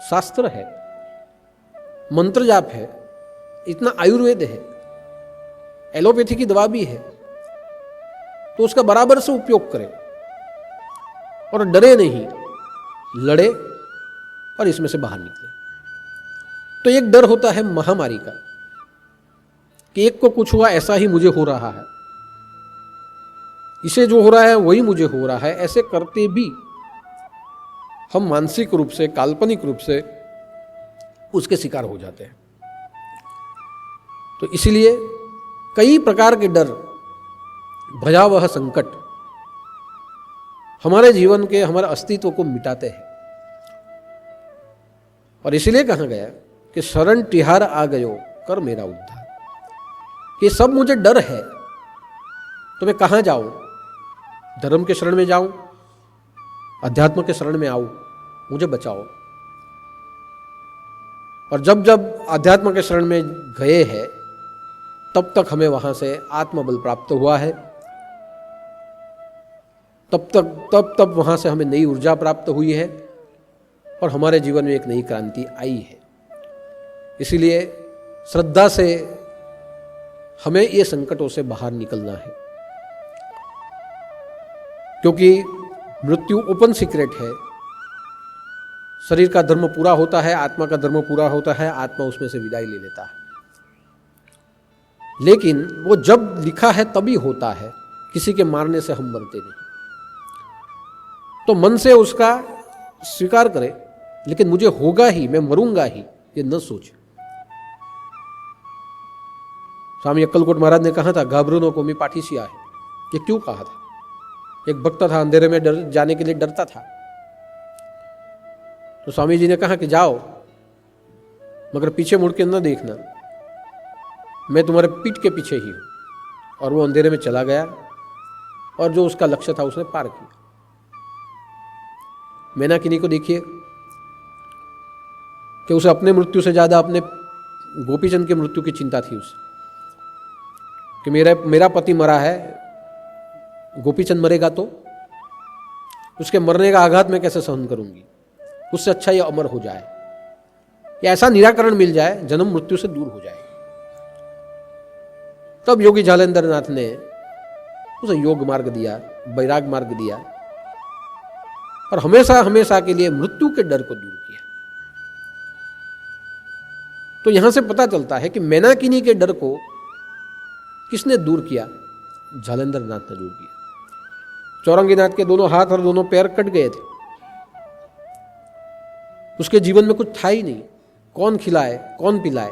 [SPEAKER 2] शास्त्र है, मंत्र जाप है, इतना आयुर्वेद है, एलोपैथी की दवा भी है, तो उसका बराबर से उपयोग करें और डरे नहीं, लड़े और इसमें से बाहर निकले। तो एक डर होता है महामारी का कि एक को कुछ हुआ ऐसा ही मुझे हो रहा है, इसे जो हो रहा है वही मुझे हो रहा है। ऐसे करते भी हम मानसिक रूप से, काल्पनिक रूप से उसके शिकार हो जाते हैं। तो इसीलिए कई प्रकार के डर, भयावह संकट हमारे जीवन के, हमारे अस्तित्व को मिटाते हैं। और इसीलिए कहा गया कि शरण तिहार आ गयो कर मेरा उद्धार। कि सब मुझे डर है तो मैं कहां जाऊं? धर्म के शरण में जाऊं, अध्यात्म के शरण में आऊं, मुझे बचाओ। और जब जब अध्यात्म के शरण में गए हैं तब तक हमें वहां से आत्मबल प्राप्त हुआ है, तब वहां से हमें नई ऊर्जा प्राप्त हुई है और हमारे जीवन में एक नई क्रांति आई है। इसीलिए श्रद्धा से हमें ये संकटों से बाहर निकलना है, क्योंकि मृत्यु ओपन सीक्रेट है। शरीर का धर्म पूरा होता है, आत्मा का धर्म पूरा होता है, आत्मा उसमें से विदाई ले लेता है। लेकिन वो जब लिखा है तभी होता है, किसी के मारने से हम मरते नहीं। तो मन से उसका स्वीकार करें, लेकिन मुझे होगा ही, मैं मरूंगा ही, ये न सोच। स्वामी अक्कलकोट महाराज ने कहा था, घाबरूनो को मी पाठीसी आहे। ये क्यों कहा था? एक भक्त था, अंधेरे में डर जाने के लिए डरता था। तो स्वामी जी ने कहा कि जाओ, मगर पीछे मुड़ के न देखना, मैं तुम्हारे पीठ के पीछे ही हूं। और वो अंधेरे में चला गया और जो उसका लक्ष्य था उसने पार किया। मैनाकिनी को देखिए कि उसे अपने मृत्यु से ज्यादा अपने गोपीचंद की मृत्यु की चिंता थी उसे, कि मेरा पति मरा है, गोपीचंद मरेगा तो उसके मरने का आघात मैं कैसे सहन करूंगी, उससे अच्छा ये अमर हो जाए, या ऐसा निराकरण मिल जाए, जन्म मृत्यु से दूर हो जाए। तब योगी जालेंद्र नाथ ने उसे योग मार्ग दिया, वैराग मार्ग दिया और हमेशा हमेशा के लिए मृत्यु के डर को दूर किया। तो यहां से पता चलता है कि मैनाकिनी के डर को किसने दूर किया? जालंधर नाथ ने दूर किया। चौरंगी नाथ के दोनों हाथ और दोनों पैर कट गए थे, उसके जीवन में कुछ था ही नहीं। कौन खिलाए, कौन पिलाए?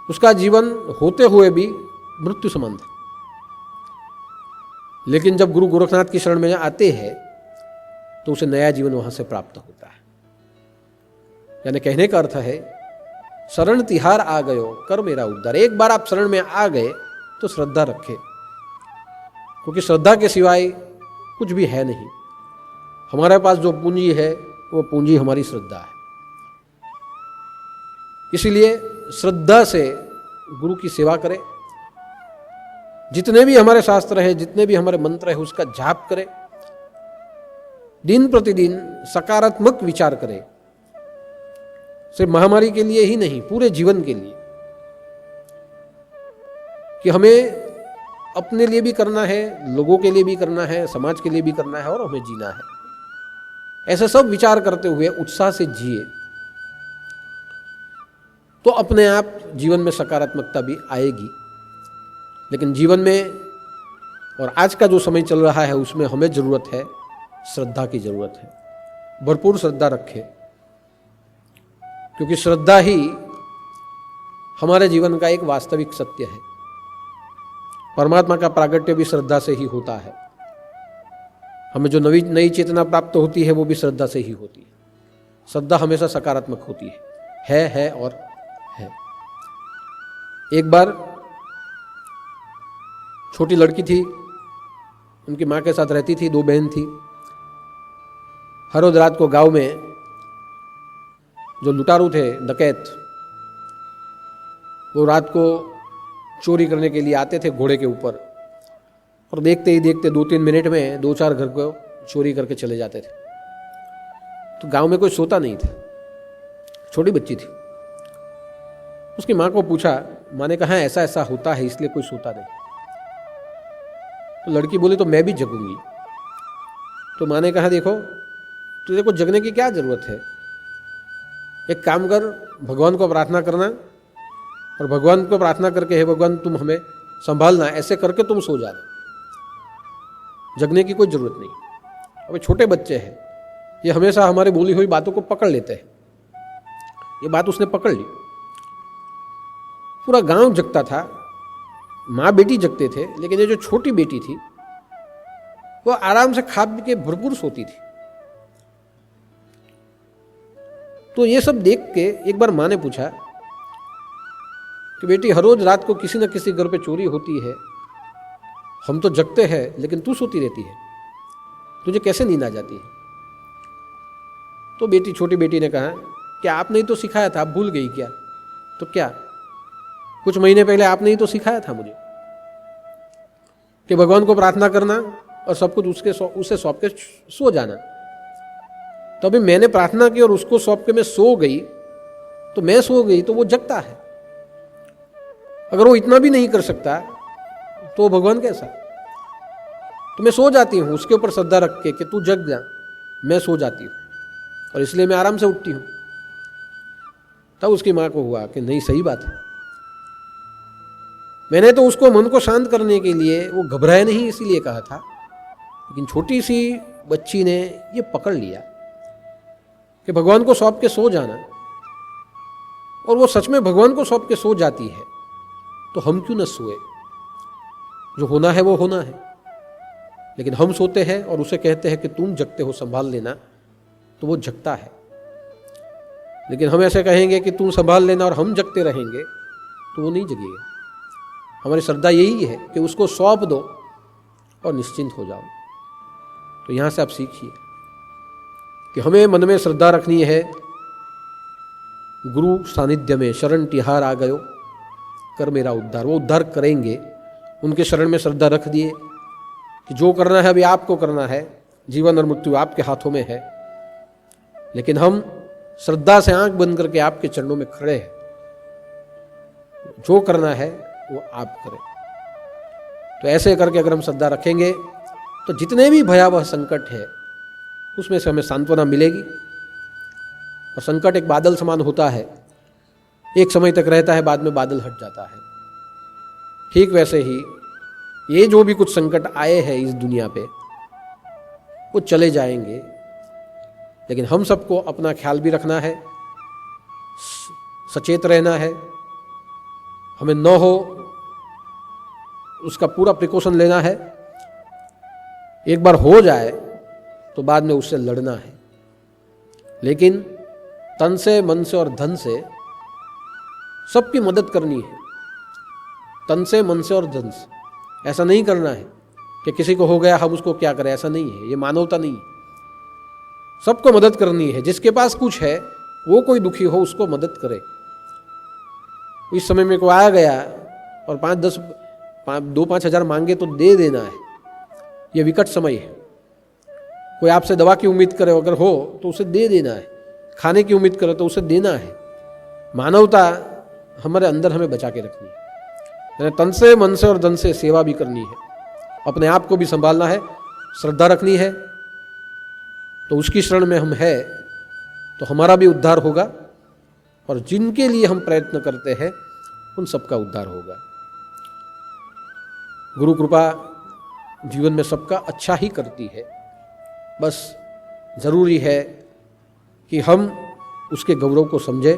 [SPEAKER 2] उसका जीवन होते हुए भी मृत्यु समान था। लेकिन जब गुरु गोरखनाथ की शरण में आते हैं तो उसे नया जीवन वहां से प्राप्त होता है। यानी कहने का अर्थ है, शरण तिहार आ गयो कर मेरा उद्धार। एक बार आप शरण में आ गए तो श्रद्धा रखे, क्योंकि श्रद्धा के सिवाय कुछ भी है नहीं। हमारे पास जो पूंजी है वो पूंजी हमारी श्रद्धा है। इसीलिए श्रद्धा से गुरु की सेवा करें। जितने भी हमारे शास्त्र है, जितने भी हमारे मंत्र है, उसका जाप करें। दिन प्रतिदिन सकारात्मक विचार करें, सिर्फ महामारी के लिए ही नहीं, पूरे जीवन के लिए, कि हमें अपने लिए भी करना है, लोगों के लिए भी करना है, समाज के लिए भी करना है और हमें जीना है। ऐसे सब विचार करते हुए उत्साह से जिए तो अपने आप जीवन में सकारात्मकता भी आएगी। लेकिन जीवन में और आज का जो समय चल रहा है उसमें हमें जरूरत है, श्रद्धा की जरूरत है। भरपूर श्रद्धा रखें, क्योंकि श्रद्धा ही हमारे जीवन का एक वास्तविक सत्य है। परमात्मा का प्रागट्य भी श्रद्धा से ही होता है। हमें जो नई चेतना प्राप्त होती है वो भी श्रद्धा से ही होती है। श्रद्धा हमेशा सकारात्मक होती है और है। एक बार छोटी लड़की थी, उनकी माँ के साथ रहती थी, 2 बहन थी। हर रोज रात को गांव में जो लुटारू थे, डकैत, वो रात को चोरी करने के लिए आते थे घोड़े के ऊपर, और देखते ही देखते 2-3 मिनट में 2-4 घर को चोरी करके चले जाते थे। तो गांव में कोई सोता नहीं था। छोटी बच्ची थी। उसकी माँ को पूछा, माँ ने कहा ऐसा ऐसा होता है इसलिए कोई सोता नहीं। तो लड़की बोली तो मैं भी जगूंगी। तो माँ ने कहा देखो, तुझे को जगने की क्या जरूरत है, एक काम कर, भगवान को प्रार्थना करना और भगवान को प्रार्थना करके, हे भगवान तुम हमें संभालना, ऐसे करके तुम सो जाना। जगने की कोई जरूरत नहीं। अभी छोटे बच्चे हैं, ये हमेशा हमारे बोली हुई बातों को पकड़ लेते हैं। ये बात उसने पकड़ ली। पूरा गांव जगता था, माँ बेटी जगते थे, लेकिन ये जो छोटी बेटी थी वो आराम से खा पी के भरपूर सोती थी। तो ये सब देख के एक बार माँ ने पूछा कि बेटी, हर रोज रात को किसी न किसी घर पे चोरी होती है, हम तो जगते हैं लेकिन तू सोती रहती है, तुझे कैसे नींद आ जाती है? तो बेटी, छोटी बेटी ने कहा, क्या आपने ही तो सिखाया था, आप भूल गई क्या? तो क्या, कुछ महीने पहले आपने ही तो सिखाया था मुझे कि भगवान को प्रार्थना करना और सब कुछ उसे सौंप के सो जाना। तो अभी मैंने प्रार्थना की और उसको सौंप के मैं सो गई, तो मैं सो गई तो वो जगता है। अगर वो इतना भी नहीं कर सकता तो भगवान कैसा? तो मैं सो जाती हूँ उसके ऊपर श्रद्धा रख के कि तू जग जा, मैं सो जाती हूँ और इसलिए मैं आराम से उठती हूँ। तब उसकी माँ को हुआ कि नहीं, सही बात है। मैंने तो उसको मन को शांत करने के लिए, वो घबराए नहीं इसीलिए कहा था, लेकिन छोटी सी बच्ची ने ये पकड़ लिया कि भगवान को सौंप के सो जाना, और वो सच में भगवान को सौंप के सो जाती है, तो हम क्यों न सोए? जो होना है वो होना है। लेकिन हम सोते हैं और उसे कहते हैं कि तुम जगते हो, संभाल लेना, तो वो जगता है। लेकिन हम ऐसे कहेंगे कि तुम संभाल लेना और हम जगते रहेंगे, तो वो नहीं जगेगा। हमारी श्रद्धा यही है कि उसको सौंप दो और निश्चिंत हो जाओ। तो यहां से आप सीखिए कि हमें मन में श्रद्धा रखनी है। गुरु सानिध्य में शरण तिहार आ गयो कर मेरा उद्धार। वो उद्धार करेंगे। उनके शरण में श्रद्धा रख दिए कि जो करना है अभी आपको करना है, जीवन और मृत्यु आपके हाथों में है, लेकिन हम श्रद्धा से आंख बंद करके आपके चरणों में खड़े हैं। जो करना है वो आप करें। तो ऐसे करके अगर हम श्रद्धा रखेंगे तो जितने भी भयावह संकट है उसमें से हमें सांत्वना मिलेगी। और संकट एक बादल समान होता है, एक समय तक रहता है, बाद में बादल हट जाता है। ठीक वैसे ही ये जो भी कुछ संकट आए हैं इस दुनिया पे वो चले जाएंगे, लेकिन हम सबको अपना ख्याल भी रखना है, सचेत रहना है, हमें न हो उसका पूरा प्रिकॉशन लेना है। एक बार हो जाए तो बाद में उससे लड़ना है, लेकिन तन से, मन से और धन से सबकी मदद करनी है। तन से, मन से और धन से। ऐसा नहीं करना है कि किसी को हो गया हम उसको क्या करें, ऐसा नहीं है, ये मानवता नहीं है। सबको मदद करनी है। जिसके पास कुछ है वो कोई दुखी हो उसको मदद करे। इस समय में कोई आया गया और 2-5 हज़ार मांगे तो दे देना है। ये विकट समय है। कोई आपसे दवा की उम्मीद करे, अगर हो तो उसे दे देना है। खाने की उम्मीद करे तो उसे देना है। मानवता हमारे अंदर हमें बचा के रखनी है। तन से, मन से और धन से सेवा भी करनी है। अपने आप को भी संभालना है, श्रद्धा रखनी है। तो उसकी शरण में हम है तो हमारा भी उद्धार होगा, और जिनके लिए हम प्रयत्न करते हैं उन सबका उद्धार होगा। गुरु कृपा जीवन में सबका अच्छा ही करती है। बस जरूरी है कि हम उसके गौरव को समझें।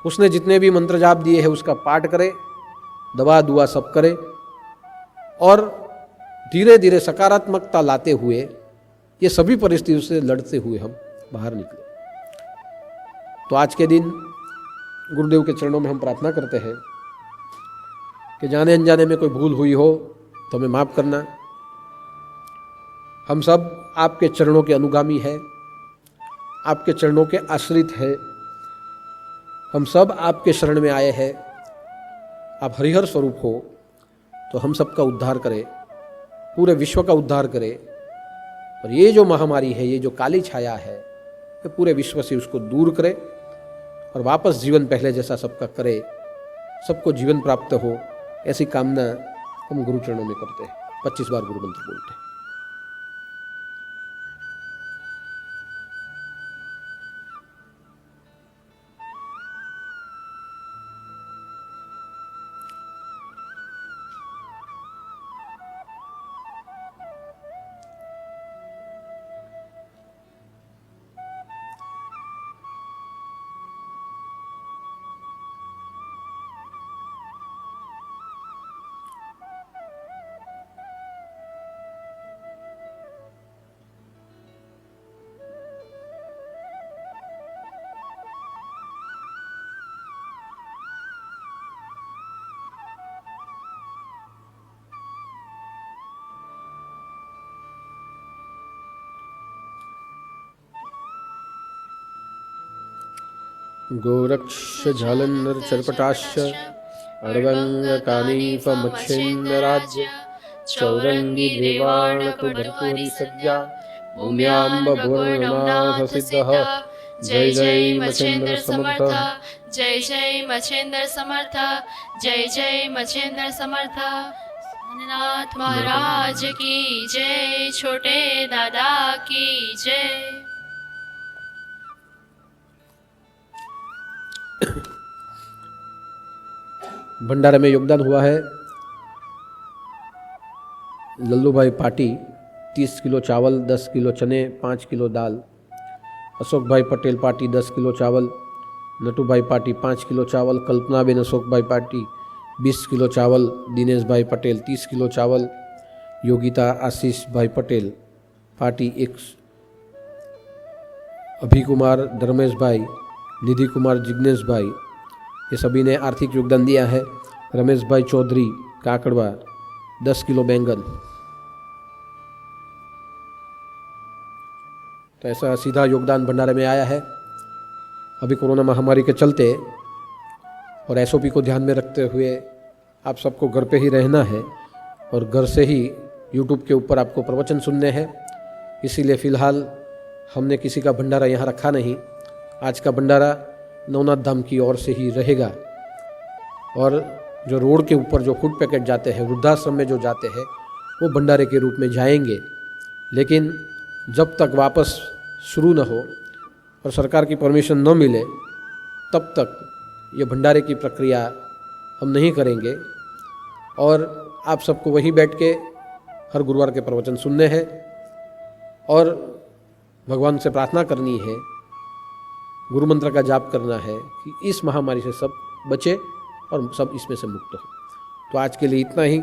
[SPEAKER 2] उसने जितने भी मंत्र जाप दिए हैं उसका पाठ करें, दवा दुआ सब करें, और धीरे धीरे सकारात्मकता लाते हुए ये सभी परिस्थितियों से लड़ते हुए हम बाहर निकले। तो आज के दिन गुरुदेव के चरणों में हम प्रार्थना करते हैं कि जाने अनजाने में कोई भूल हुई हो तो हमें माफ़ करना। हम सब आपके चरणों के अनुगामी हैं, आपके चरणों के आश्रित हैं। हम सब आपके शरण में आए हैं। आप हरिहर स्वरूप हो तो हम सबका उद्धार करें, पूरे विश्व का उद्धार करें। और ये जो महामारी है, ये जो काली छाया है, ये पूरे विश्व से उसको दूर करे और वापस जीवन पहले जैसा सबका करे, सबको जीवन प्राप्त हो, ऐसी कामना हम गुरु चरणों में करते हैं। 25 बार गुरु मंत्र बोलते हैं। गोरक्ष झालन्नर चरपटाश्च अड़वंगकानीफमच्छिन्नराज्य चौरंगी देवाणकुभर्तुरी सज्जा भूम्याम्ब भुवननाथ सिद्धः।
[SPEAKER 3] जय जय मच्छिंद्र समर्थ, जय जय मच्छिंद्र समर्थ, जय जय मच्छिंद्र समर्थ। नाथ महाराज की जय, छोटे दादा की जय।
[SPEAKER 2] भंडारे में योगदान हुआ है लल्लू भाई पाटी 30 किलो चावल, 10 किलो चने, 5 किलो दाल। अशोक भाई पटेल पाटी 10 किलो चावल, नटू भाई पाटी 5 किलो चावल, कल्पना बेन अशोक भाई पाटी 20 किलो चावल, दिनेश भाई पटेल 30 किलो चावल, योगिता आशीष भाई पटेल पाटी 1, अभी कुमार, धर्मेश भाई, निधि कुमार, जिग्नेश भाई, ये सभी ने आर्थिक योगदान दिया है। रमेश भाई चौधरी काकड़वा 10 किलो बैंगन। तो ऐसा सीधा योगदान भंडारे में आया है। अभी कोरोना महामारी के चलते और एसओपी को ध्यान में रखते हुए आप सबको घर पे ही रहना है और घर से ही यूट्यूब के ऊपर आपको प्रवचन सुनने हैं। इसीलिए फ़िलहाल हमने किसी का भंडारा यहाँ रखा नहीं। आज का भंडारा नवनाथ धाम की ओर से ही रहेगा। और जो रोड के ऊपर जो फूड पैकेट जाते हैं, वृद्धाश्रम में जो जाते हैं, वो भंडारे के रूप में जाएंगे। लेकिन जब तक वापस शुरू न हो और सरकार की परमिशन न मिले तब तक ये भंडारे की प्रक्रिया हम नहीं करेंगे और आप सबको वहीं बैठ के हर गुरुवार के प्रवचन सुनने हैं और भगवान से प्रार्थना करनी है, गुरु मंत्र का जाप करना है कि इस महामारी से सब बचे और सब इसमें से मुक्त हो। तो आज के लिए इतना ही।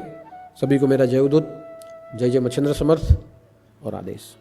[SPEAKER 2] सभी को मेरा जय उदूत, जय जय मच्छिंद्र समर्थ और आदेश।